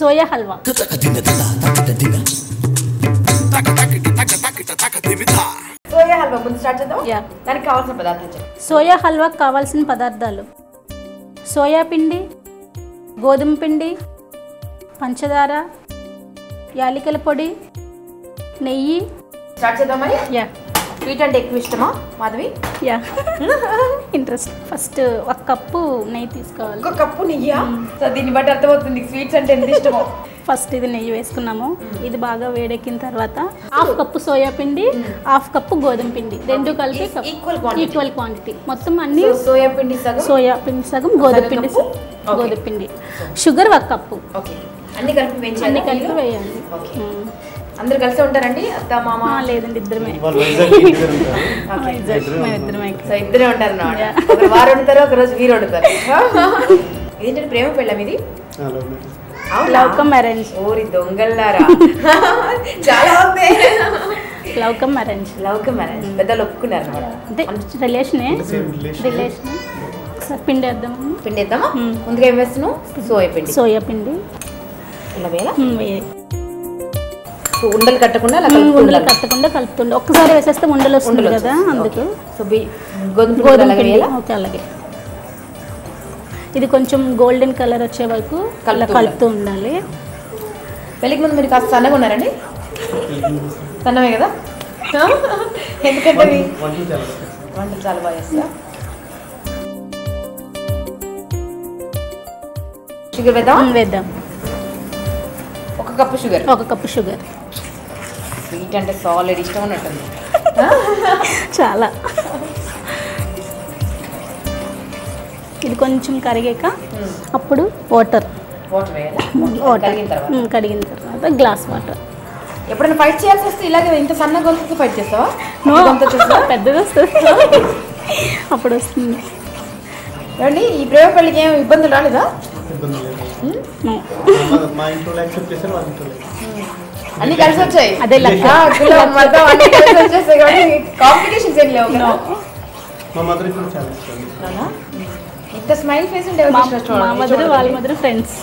Soya halwa. Soya halwa ముందు start చేద్దాం. దానికి కావాల్సిన పదార్థాలు. సోయా హల్వాకి కావాల్సిన పదార్థాలు: సోయా పిండి, గోధుమ పిండి, పంచదార, యాలకుల పొడి, నెయ్యి. స్టార్ట్ చేద్దాం మరి. స్వీట్ అంటే ఎక్కువ ఇష్టమా మాధవి? ఇంట్రెస్ట్. ఫస్ట్ 1 కప్పు నెయ్యి తీసుకోవాలి. 1 కప్పు నెయ్యి. సో దీన్ని బట్టి అర్థమవుతుంది స్వీట్స్ అంటే ఎంత ఇష్టమో. ఫస్ట్ ఇది నెయ్యి వేసుకున్నాము. ఇది బాగా వేడెక్కిన తర్వాత 1/2 కప్పు సోయా పిండి, 1/2 కప్పు గోధుమ పిండి, రెండు కలిపి ఈక్వల్ క్వాంటిటీ. మొత్తం అన్ని సోయా పిండి సగం గోధుమ పిండి. Sugar 1 cup. అన్ని కలిపి వేయాలి. అందరు కలిసి ఉంటారండి? అత్త మామ? లేదండి, ఇద్దరే ఉంటారు. వారు వండుతారు, ఒక రోజు వీరు వండుతారు. ఏంటంటే ప్రేమ పెళ్ళం ఇది? Love come arrange. ఓరి దొంగల్లారా, చాలా ఉంది. Love come arrange. పెద్దలు ఒప్పుకున్నారు అన్నమాట. రిలేషనే. పిండి వేద్దామా? ముందుగా ఏం వేస్తున్నావు? సోయా పిండి ఇలా ఉండలు కట్టకుండా కలుపుతుండే. ఒక్కసారి వేసేస్తే ఉండలు వస్తుంది కదా, అందుకు. గోధుమ అలాగే ఇది కొంచెం గోల్డెన్ కలర్ వచ్చే వరకు కలుపుతూ ఉండాలి. పెళ్ళికి ముందు మీరు కాస్త సన్నగా ఉన్నారండి? సన్నమే కదా, ఎందుకంటే వంటలు చాలా బాగా చేస్తా. షుగర్ వేద్దాం. 1 కప్పు షుగర్. స్వీట్ అంటే సాలిడ్ ఇష్టం ఉన్నట్టుంది. చాలా. ఇది కొంచెం కరిగాక అప్పుడు వాటర్ కడిగిన తర్వాత గ్లాస్ వాటర్. ఎప్పుడైనా ఫైట్ చేయాల్సి వస్తే ఇలాగే ఇంత సన్న గొంతుతో ఫైట్ చేస్తావా? పెద్దది వస్తుంది అప్పుడు వస్తుంది. ఏమండి ఈ ప్రేమ పెళ్ళికి ఏం ఇబ్బందులు రాలేదా? అన్ని కలిసి వచ్చాయి. అదే కాంపిటీషన్స్ ఏం లేవు. ఇంత స్మైల్ ఫేస్ ఉంటే వాళ్ళ మదర్ ఫ్రెండ్స్.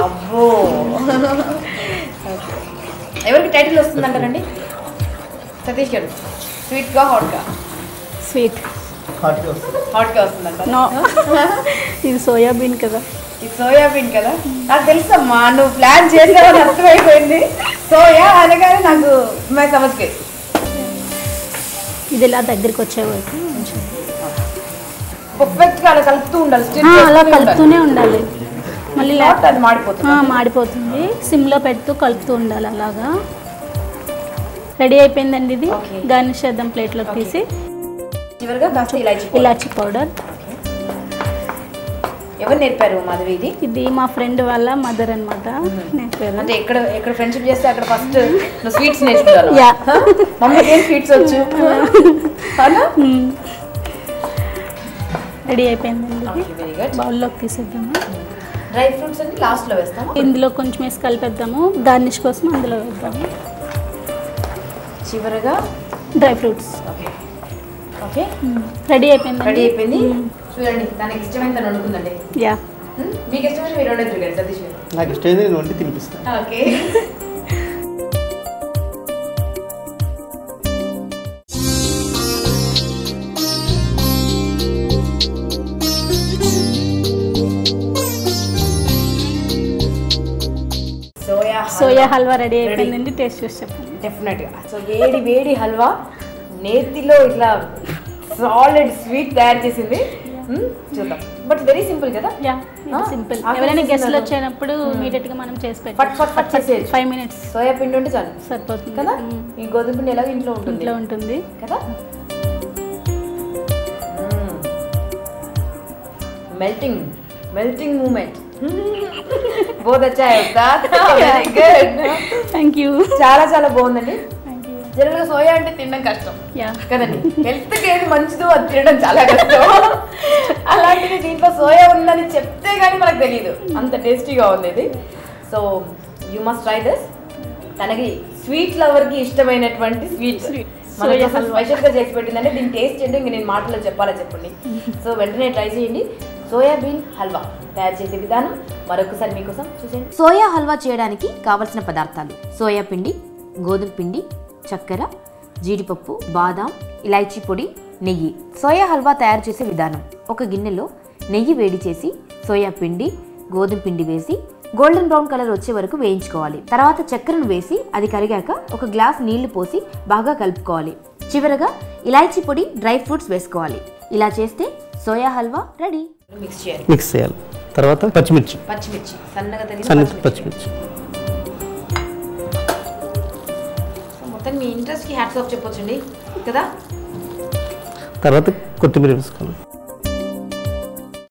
అబ్బో, ఎవరికి టైటిల్ వస్తుందంటారండి? సతీష్ గారు. స్వీట్ గా హాట్ గా? స్వీట్. హాట్ గా వస్తుందంట. ఇది సోయాబీన్ కదా. నాకు తెలుసమ్మా, నువ్వు ప్లాన్ చేసావని అర్థమైపోయింది. సోయా అనగానే నాకు సమస్య. ఇది ఇలా దగ్గరికి వచ్చే వరకు పర్ఫెక్ట్ గా అలా కలుపుతూ ఉండాలి. అలా కలుపుతూనే ఉండాలి. మళ్ళీ అది మాడిపోతుంది. సిమ్లో పెడుతూ కలుపుతూ ఉండాలి. అలాగా రెడీ అయిపోయిందండి. ఇది గార్నిష్ చేద్దాం ప్లేట్లోకి తీసి. ఇలాచీ పౌడర్. ఎవరు నేర్పారు మాధవి ఇది? ఇది మా ఫ్రెండ్ వాళ్ళ మదర్ అనమాట నేర్పారు. అంటే ఎక్కడ ఫ్రెండ్షిప్ చేస్తే అక్కడ ఫస్ట్ స్వీట్స్ నేర్చుకుంటారు. మమ్మీకి ఏం స్వీట్స్ వచ్చు? రెడీ అయిపోయిందండి. బౌల్లోకి తీసేద్దాము. డ్రై ఫ్రూట్స్ అన్ని లాస్ట్లో వేస్తాము. ఇందులో కొంచెం వేసి కలిపేద్దాము. గార్నిష్ కోసం అందులో వేద్దాము. చివరగా డ్రై ఫ్రూట్స్. ఓకే, రెడీ అయిపోయింది. చూడండి, తనకి ఇష్టమైన తను వండుకుందండి. మీకు ఇష్టమైన మీరు వండుతారు కదా సతీష్ గారు? నాకు ఇష్టమైంది నేను వండి తినిపిస్తాను. ఓకే. సోయా హల్వా రెడీ అయిపోయిందండి. టేస్ట్ చూసి చెప్పండి. డెఫినెట్గా. సో వేడి హల్వా నేతిలో ఇట్లా సాలిడ్ స్వీట్ తయారు చేసింది. చూద్దాం. బట్ వెరీ సింపుల్ కదా. సింపుల్. ఎవరైనా గెస్ట్లు వచ్చినప్పుడు ఇమీడియట్ గా మనం చేసి పెట్టాలి. 5 minutes సోయా పిండి ఉంటే చాలు, సరిపోతుంది కదా. ఈ గోధుమ పిండి ఎలాగో ఇంట్లో ఉంటుంది కదా. Melting moment. बहुत अच्छा है उस्ताद. Very good. Thank you. చాలా బాగుందండి. జనరల్గా సోయా అంటే తినడం కష్టం కదండి. హెల్త్కి ఏది మంచిదో అది తినడం చాలా కష్టం. అలాంటిది దీంట్లో సోయా ఉందని చెప్తే కానీ మనకు తెలియదు, అంత టేస్టీగా ఉంది ఇది. So you must try this. తనకి స్వీట్ లవర్కి ఇష్టమైనటువంటి స్వీట్ స్పెషల్గా చేసి పెట్టిందంటే దీని టేస్ట్ ఏంటో ఇంక నేను మాటలో చెప్పాలా చెప్పండి. సో వెంటనే ట్రై చేయండి. సోయాబీన్ హల్వా తయారు చేసే విధానం మరొకసారి మీకోసం చూసేయండి. సోయా హల్వా చేయడానికి కావలసిన పదార్థాలు: సోయా పిండి, గోధుమ పిండి, చక్కెర, జీడిపప్పు, బాదాం, ఇలాచీ పొడి, నెయ్యి. సోయా హల్వా తయారు చేసే విధానం: ఒక గిన్నెలో నెయ్యి వేడి చేసి సోయా పిండి, గోధుమ పిండి వేసి గోల్డెన్ బ్రౌన్ కలర్ వచ్చే వరకు వేయించుకోవాలి. తర్వాత చక్కెరను వేసి అది కరిగాక ఒక గ్లాస్ నీళ్లు పోసి బాగా కలుపుకోవాలి. చివరగా ఇలాచీ పొడి, డ్రై ఫ్రూట్స్ వేసుకోవాలి. ఇలా చేస్తే సోయా హల్వా రెడీ. మిక్స్ చేయాలి. తర్వాత పచ్చిమిర్చి సన్నగా సన్న పచ్చిమిర్చి. మొత్తం మీ ఇంట్రెస్ట్కి హ్యాట్స్ ఆఫ్ చెప్పొచ్చండి కదా. తర్వాత కొత్తిమీర వేసుకోవాలి.